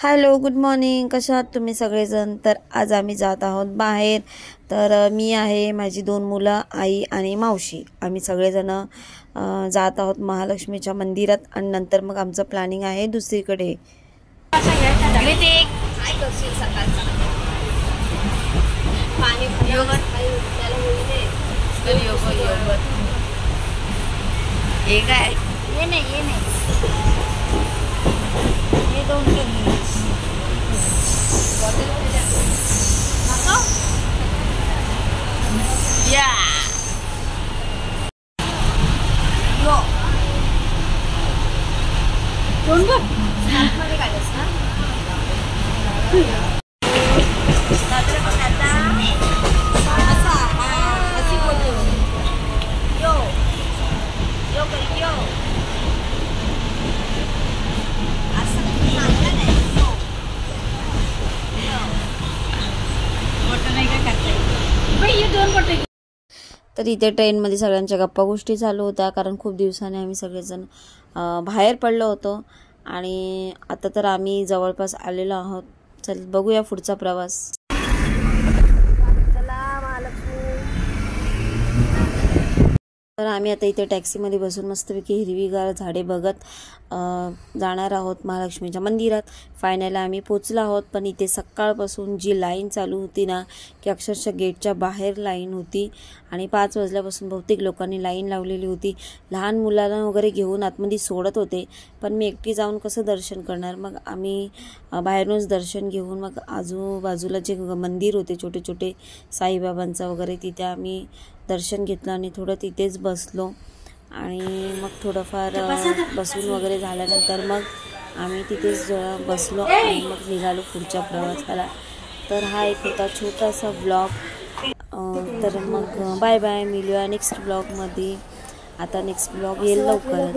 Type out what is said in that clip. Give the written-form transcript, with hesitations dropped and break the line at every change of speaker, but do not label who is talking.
Hello, good morning. कशा आहात तुम्ही सगळेजण? तर आज आम्ही जात आहोत बाहेर. तर मी आहे, माझी 2 मुलं, आई आणि मावशी. आम्ही सगळेजण जात आहोत महालक्ष्मीच्या मंदिरात आणि नंतर मग आमचं प्लॅनिंग आहे दुसरीकडे. तर इथे ट्रेनमध्ये सगळ्यांच्या गप्पा गोष्टी चालू होत्या, कारण खूप दिवसांनी आम्ही सगळेजण बाहेर पडलो होतो आणि आता तर आम्ही जवळपास आलेलो आहोत. चल बघूया पुढचा प्रवास. तर आम्ही आता इथे टॅक्सीमध्ये बसून मस्तपैकी हिरवीगार झाडे बघत जाणार आहोत महालक्ष्मीच्या मंदिरात. फायनली आम्ही पोचलो आहोत. पण इथे सकाळपासून जी लाईन चालू होती ना, की अक्षरशः गेटच्या बाहेर लाईन होती आणि 5 वाजल्यापासून बहुतेक लोकांनी लाईन लावलेली होती. लहान मुलांना वगैरे घेऊन आतमध्ये सोडत होते, पण मी एकटी जाऊन कसं दर्शन करणार. मग आम्ही बाहेरूनच दर्शन घेऊन मग आजूबाजूला जे मंदिर होते छोटे छोटे साईबाबांचं वगैरे, तिथे आम्ही दर्शन घेतलं आणि थोडं तिथेच बसलो. आणि मग थोडंफार बसून वगैरे झाल्यानंतर मग आम्ही तिथेच बसलो आणि मग निघालो पुढच्या प्रवासाला. तर हा एक होता छोटासा ब्लॉग. तर मग बाय बाय, मिळूया नेक्स्ट ब्लॉगमध्ये. आता नेक्स्ट ब्लॉग येईल लवकरच.